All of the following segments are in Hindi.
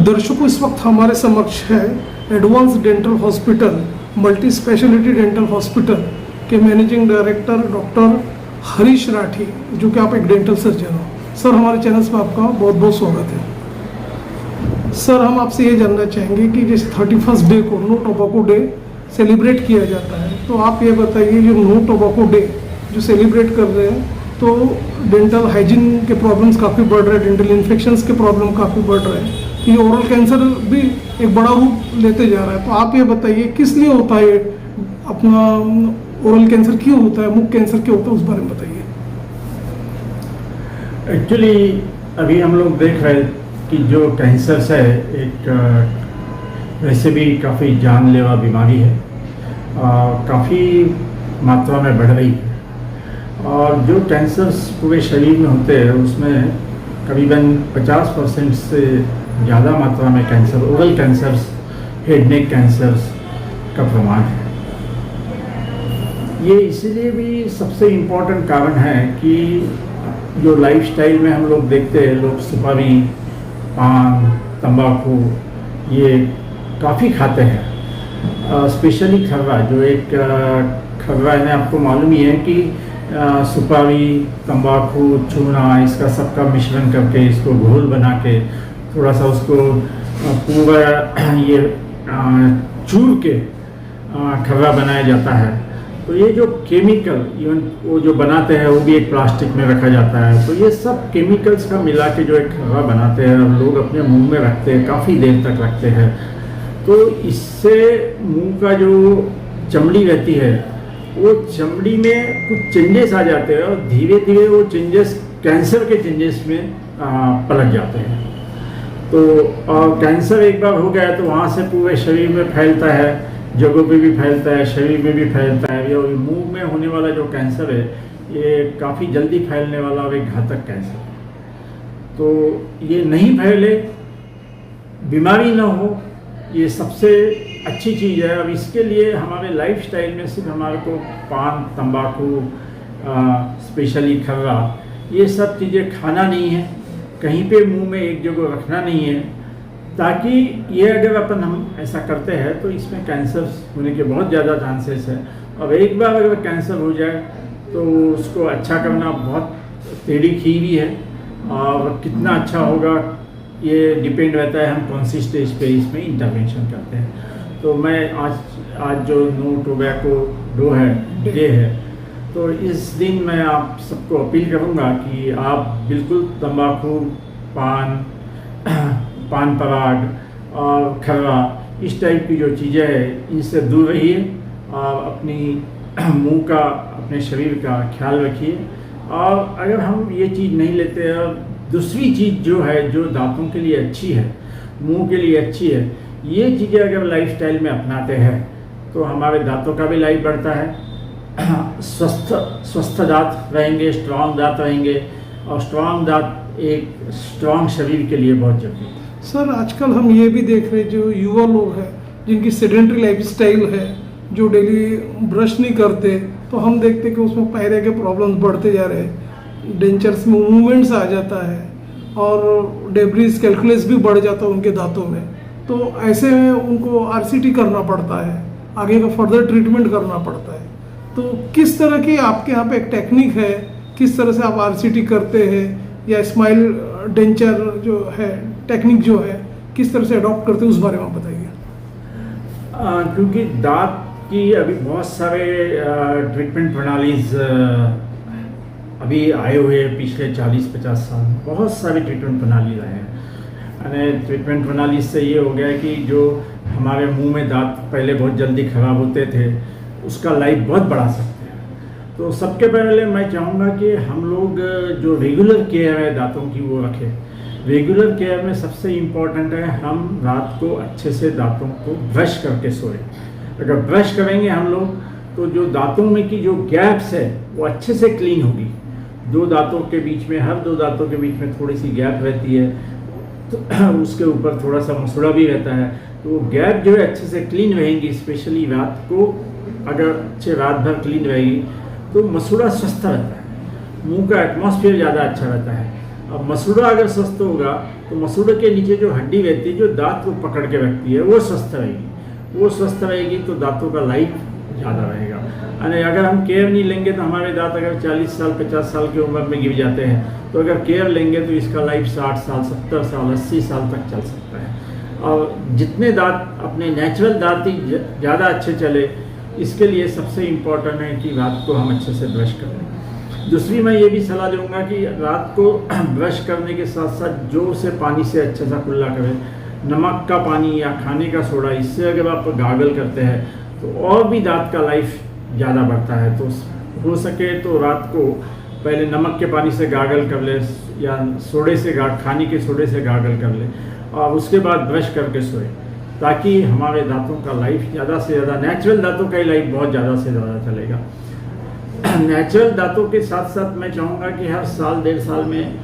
दर्शकों, इस वक्त हमारे समक्ष है advance dental hospital multi speciality dental hospital के managing director doctor Harish Rathi, जो कि आप एक डेंटल सर्जन हो। सर, हमारे चैनल में आपका बहुत बहुत स्वागत है। सर, हम आपसे ये जानना चाहेंगे कि जैसे 31 डे को नो टोबैको डे सेलिब्रेट किया जाता है, तो आप ये बताइए जो नो टोबैको डे जो सेलिब्रेट कर रहे हैं, तो डेंटल हाइजीन के प्रॉब्लम्स काफ़ी बढ़ रहे हैं, डेंटल इन्फेक्शंस के प्रॉब्लम काफ़ी बढ़ रहे हैं, तो ये ओरल कैंसर भी एक बड़ा रूप लेते जा रहा है। तो आप ये बताइए किस लिए होता है अपना ओरल कैंसर, क्यों होता है, मुख कैंसर क्यों होता है, उस बारे में बताइए। एक्चुअली अभी हम लोग देख रहे हैं कि जो कैंसर्स है एक वैसे भी काफ़ी जानलेवा बीमारी है, काफ़ी मात्रा में बढ़ रही है। और जो कैंसर्स पूरे शरीर में होते हैं उसमें करीबन 50% से ज़्यादा मात्रा में cancer, oral cancers, head neck cancers का प्रमाण है। ये इसीलिए भी सबसे इम्पोर्टेंट कारण है कि जो लाइफस्टाइल में हम लोग देखते हैं, लोग सुपारी, पान, तंबाकू ये काफ़ी खाते हैं। स्पेशली खर्रा, जो एक खर्रा है, आपको मालूम ही है कि सुपारी, तंबाकू, चूना, इसका सबका मिश्रण करके इसको घोल बना के थोड़ा सा उसको पूरा ये चूर के खर्रा बनाया जाता है। तो ये जो केमिकल, इवन वो जो बनाते हैं वो भी एक प्लास्टिक में रखा जाता है। तो ये सब केमिकल्स का मिला के जो एक खर्रा बनाते हैं, लोग अपने मुंह में रखते हैं, काफ़ी देर तक रखते हैं। तो इससे मुंह का जो चमड़ी रहती है, वो चमड़ी में कुछ चेंजेस आ जाते हैं और धीरे धीरे वो चेंजेस कैंसर के चेंजेस में पलट जाते हैं। तो कैंसर एक बार हो गया तो वहाँ से पूरे शरीर में फैलता है, जगहों पे भी फैलता है, शरीर में भी फैलता है। ये मुंह में होने वाला जो कैंसर है ये काफ़ी जल्दी फैलने वाला और एक घातक कैंसर है। तो ये नहीं फैले, बीमारी ना हो, ये सबसे अच्छी चीज़ है। अब इसके लिए हमारे लाइफस्टाइल में सिर्फ हमारे को पान, तंबाकू, स्पेशली खर्रा, ये सब चीज़ें खाना नहीं है, कहीं पे मुंह में एक जगह रखना नहीं है, ताकि ये अगर अपन हम ऐसा करते हैं तो इसमें कैंसर होने के बहुत ज़्यादा चांसेस है। और एक बार अगर कैंसर हो जाए तो उसको अच्छा करना बहुत टेढ़ी खीरी है, और कितना अच्छा होगा ये डिपेंड रहता है हम कौन सी स्टेज पे इसमें इंटरवेंशन करते हैं। तो मैं आज जो नो टोबैको डे है, तो इस दिन मैं आप सबको अपील करूंगा कि आप बिल्कुल तंबाकू, पान पराग और खर्रा, इस टाइप की जो चीज़ें हैं इनसे दूर रहिए और अपनी मुंह का, अपने शरीर का ख्याल रखिए। और अगर हम ये चीज़ नहीं लेते हैं, और दूसरी चीज़ जो है जो दांतों के लिए अच्छी है, मुंह के लिए अच्छी है, ये चीज़ें अगर लाइफस्टाइल में अपनाते हैं तो हमारे दांतों का भी लाइफ बढ़ता है, स्वस्थ दांत रहेंगे, स्ट्रांग दांत रहेंगे, और स्ट्रांग दांत एक स्ट्रांग शरीर के लिए बहुत जरूरी है। सर, आजकल हम ये भी देख रहे हैं जो युवा लोग हैं जिनकी सेडेंटरी लाइफस्टाइल है, जो डेली ब्रश नहीं करते, तो हम देखते हैं कि उसमें पैरे के प्रॉब्लम्स बढ़ते जा रहे हैं, डेंचर्स में मूवमेंट्स आ जाता है और डेब्रीज कैलकुलस भी बढ़ जाता है उनके दांतों में। तो ऐसे में उनको आरसीटी करना पड़ता है, आगे का फर्दर ट्रीटमेंट करना पड़ता है। तो किस तरह की आपके यहाँ पे एक टेक्निक है, किस तरह से आप आरसीटी करते हैं, या स्माइल डेंचर जो है टेक्निक जो है किस तरह से अडॉप्ट करते हैं, उस बारे में बताइए। क्योंकि दांत की अभी बहुत सारे ट्रीटमेंट प्रणालीज अभी आए हुए हैं, पिछले 40-50 साल में बहुत सारी ट्रीटमेंट प्रणाली आए हैं। यानी ट्रीटमेंट प्रणाली से ये हो गया कि जो हमारे मुंह में दांत पहले बहुत जल्दी ख़राब होते थे, उसका लाइफ बहुत बढ़ा सकते हैं। तो सबके पहले मैं चाहूँगा कि हम लोग जो रेगुलर केयर है दांतों की वो रखें। रेगुलर केयर में सबसे इम्पॉर्टेंट है हम रात को अच्छे से दांतों को ब्रश करके सोएं। अगर ब्रश करेंगे हम लोग तो जो दांतों में की जो गैप्स है वो अच्छे से क्लीन होगी। दो दांतों के बीच में, हर दो दांतों के बीच में थोड़ी सी गैप रहती है, तो उसके ऊपर थोड़ा सा मसूड़ा भी रहता है। तो गैप जो है अच्छे से क्लीन रहेंगी, स्पेशली रात को अगर अच्छे रात भर क्लीन रहेगी तो मसूड़ा स्वस्थ रहता है, मुंह का एटमॉस्फेयर ज़्यादा अच्छा रहता है। अब मसूड़ा अगर स्वस्थ होगा तो मसूड़े के नीचे जो हड्डी रहती है जो दांत को पकड़ के रखती है वो स्वस्थ रहेगी। वो स्वस्थ रहेगी तो दांतों का लाइफ ज़्यादा रहेगा। यानी अगर हम केयर नहीं लेंगे तो हमारे दांत अगर 40 साल 50 साल की उम्र में गिर जाते हैं, तो अगर केयर लेंगे तो इसका लाइफ 60 साल 70 साल 80 साल तक चल सकता है। और जितने दांत अपने नेचुरल दांत ही ज़्यादा अच्छे चले, इसके लिए सबसे इम्पोर्टेंट है कि रात को हम अच्छे से ब्रश करें। दूसरी मैं ये भी सलाह दूंगा कि रात को ब्रश करने के साथ साथ जोर से पानी से अच्छा सा कुल्ला करें। नमक का पानी या खाने का सोडा, इससे अगर आप गार्गल करते हैं तो और भी दांत का लाइफ ज़्यादा बढ़ता है। तो हो सके तो रात को पहले नमक के पानी से गार्गल कर ले या सोडे से खाने के सोडे से गार्गल कर ले और उसके बाद ब्रश करके सोए, ताकि हमारे दांतों का लाइफ ज़्यादा से ज़्यादा, नेचुरल दांतों का ही लाइफ बहुत ज़्यादा से ज़्यादा चलेगा। नेचुरल दांतों के साथ साथ मैं चाहूँगा कि हर साल 1.5 साल में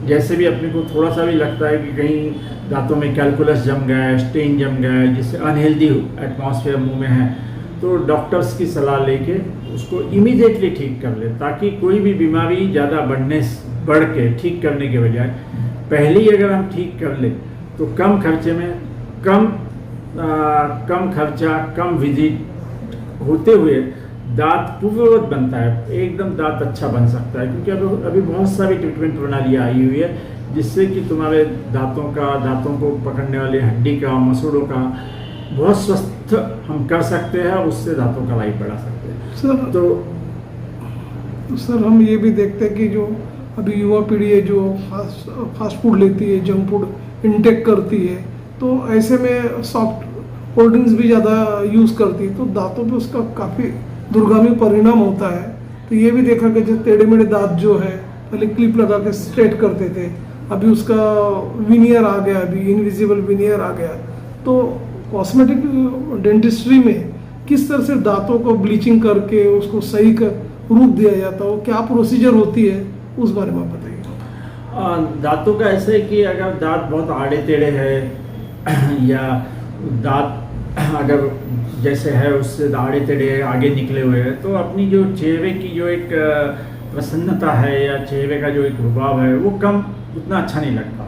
जैसे भी अपने को थोड़ा सा भी लगता है कि कहीं दांतों में कैलकुलस जम गया है, स्टेन जम गया है, जिससे अनहेल्दी एटमॉस्फेयर मुंह में है, तो डॉक्टर्स की सलाह लेके उसको इमीडिएटली ठीक कर ले, ताकि कोई भी बीमारी ज़्यादा बढ़ के ठीक करने के बजाय पहले ही अगर हम ठीक कर ले तो कम खर्चे में कम खर्चा कम विजिट होते हुए दांत पूर्ववत बनता है, एकदम दांत अच्छा बन सकता है। क्योंकि अभी बहुत सारी ट्रीटमेंट प्रणालियाँ आई हुई है जिससे कि तुम्हारे दांतों को पकड़ने वाले हड्डी का, मसूड़ों का बहुत स्वस्थ हम कर सकते हैं और उससे दांतों का लाइफ बढ़ा सकते हैं। तो सर हम ये भी देखते हैं कि जो अभी युवा पीढ़ी है जो फास्ट फूड लेती है, जंक फूड इनटेक करती है, तो ऐसे में सॉफ्ट कोल्ड ड्रिंक्स भी ज़्यादा यूज़ करती है, तो दांतों पे उसका काफ़ी दुर्गामी परिणाम होता है। तो ये भी देखा कि जो टेढ़े मेढ़े दांत जो है पहले क्लिप लगा के स्ट्रेट करते थे, अभी उसका विनियर आ गया, अभी इनविजिबल विनियर आ गया। तो कॉस्मेटिक डेंटिस्ट्री में किस तरह से दांतों को ब्लीचिंग करके उसको सही रूप दिया जाता है, क्या प्रोसीजर होती है, उस बारे में बताइए। दांतों का ऐसे है कि अगर दांत बहुत आड़े टेढ़े है या दांत अगर जैसे है उससे आड़े टेढ़े आगे निकले हुए हैं, तो अपनी जो चेहरे की जो एक प्रसन्नता है या चेहरे का जो एक रुबाब है वो उतना अच्छा नहीं लगता।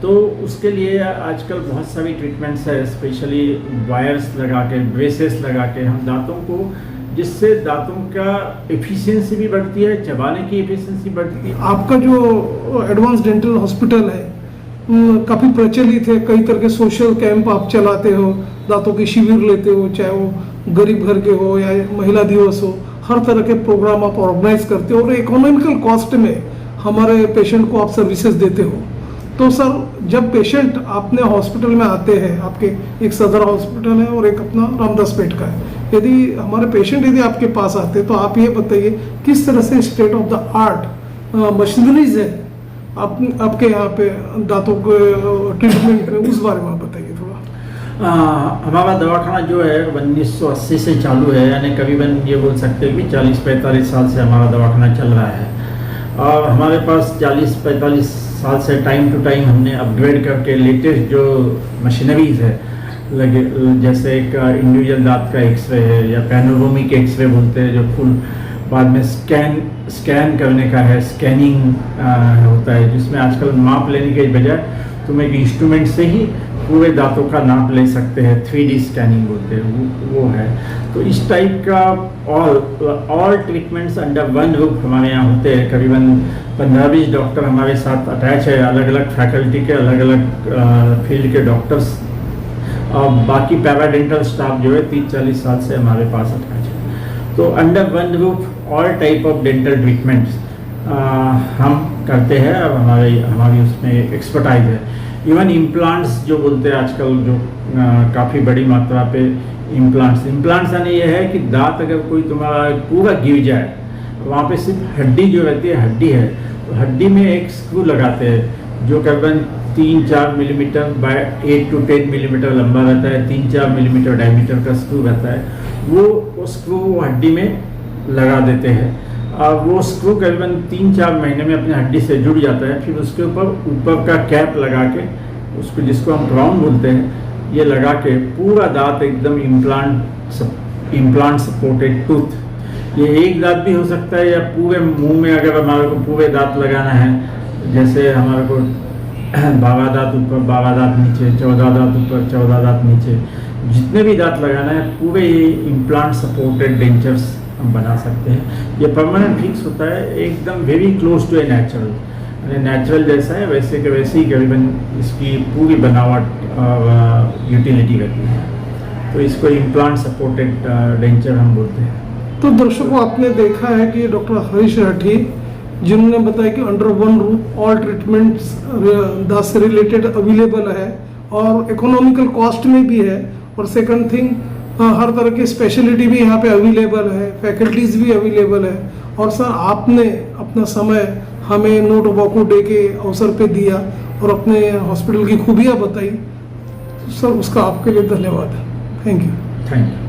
तो उसके लिए आजकल बहुत सारी ट्रीटमेंट्स है, स्पेशली वायर्स लगा के, ब्रेसेस लगा के हम दांतों को, जिससे दांतों का एफिशिएंसी भी बढ़ती है, चबाने की एफिशिएंसी बढ़ती है। आपका जो एडवांस डेंटल हॉस्पिटल है काफ़ी प्रचलित है, कई तरह के सोशल कैंप आप चलाते हो, दांतों के शिविर लेते हो, चाहे वो गरीब घर के हो या महिला दिवस हो, हर तरह के प्रोग्राम आप ऑर्गेनाइज करते हो और इकोनॉमिकल कॉस्ट में हमारे पेशेंट को आप सर्विसेज देते हो। तो सर जब पेशेंट अपने हॉस्पिटल में आते हैं, आपके एक सदर हॉस्पिटल है और एक अपना रामदास पेट का है, यदि हमारे पेशेंट यदि आपके पास आते हैं तो आप ये बताइए किस तरह से state of the art machineries है आपके यहाँ पे दांतों के ट्रीटमेंट में, उस बारे में आप बताइए थोड़ा। हमारा दवाखाना जो है 1980 से चालू है, यानी करीबन ये बोल सकते हैं कि 40-45 साल से हमारा दवाखाना चल रहा है। और हमारे पास 40-45 साल से टाइम टू टाइम हमने अपग्रेड करके लेटेस्ट जो मशीनरीज है लगे, जैसे एक इंडिविजुअल दांत का एक्सरे है या पैनोरामिक एक्सरे बोलते हैं, जो फुल बाद में स्कैन करने का है, स्कैनिंग होता है, जिसमें आजकल माप लेने के बजाय तुम एक इंस्ट्रूमेंट से ही पूरे दांतों का नाप ले सकते हैं, 3D स्कैनिंग बोलते हैं, वो है। तो इस टाइप का all treatments under one roof हमारे यहाँ होते हैं। करीबन 15-20 डॉक्टर हमारे साथ अटैच है, अलग अलग फैकल्टी के, अलग अलग फील्ड के डॉक्टर्स, और बाकी पैराडेंटल स्टाफ जो है 30-40 साल से हमारे पास अटैच है। तो under one roof all type of dental treatments हम करते हैं और हमारी उसमें एक्सपर्टाइज है। इवन इम्प्लांट्स जो बोलते हैं आजकल, जो काफ़ी बड़ी मात्रा पे इम्प्लांट्स यानी ये है कि दांत अगर कोई तुम्हारा पूरा गिर जाए, वहाँ पे सिर्फ हड्डी जो रहती है, हड्डी है, तो हड्डी में एक स्क्रू लगाते हैं जो करीबन 3-4 मिलीमीटर बाय 8 to 10 मिलीमीटर लंबा रहता है, 3-4 मिलीमीटर डायमीटर का स्क्रू रहता है। वो स्क्रू हड्डी में लगा देते हैं और वो स्क्रू करीबन 3-4 महीने में अपनी हड्डी से जुड़ जाता है। फिर उसके ऊपर का कैप लगा के, उसको जिसको हम क्राउन बोलते हैं, ये लगा के पूरा दांत एकदम इम्प्लांट सपोर्टेड टूथ, ये एक दांत भी हो सकता है या पूरे मुंह में अगर हमारे को पूरे दांत लगाना है, जैसे हमारे को 12 दांत ऊपर 12 दांत नीचे, 14 दांत ऊपर 14 दांत नीचे, जितने भी दांत लगाना है पूरे इम्प्लांट सपोर्टेड डेंचर्स हम बना सकते हैं। ये परमानेंट फिक्स होता है, एकदम very close to a natural, natural जैसा है वैसे के वैसे ही करीबन इसकी पूरी बनावट यूटिलिटी करती है, तो इसको इम्प्लांट सपोर्टेड डेंचर हम बोलते हैं। तो दर्शकों, आपने देखा है कि डॉक्टर हरीश राठी जिन्होंने बताया कि under one roof all treatments दांत से रिलेटेड अवेलेबल है और इकोनॉमिकल कॉस्ट में भी है, और सेकंड थिंग हर तरह की स्पेशलिटी भी यहाँ पे अवेलेबल है, फैकल्टीज भी अवेलेबल है। और सर, आपने अपना समय हमें नो टोबैको डे के अवसर पे दिया और अपने हॉस्पिटल की खूबियाँ बताई, सर उसका आपके लिए धन्यवाद। Thank you. Thank you.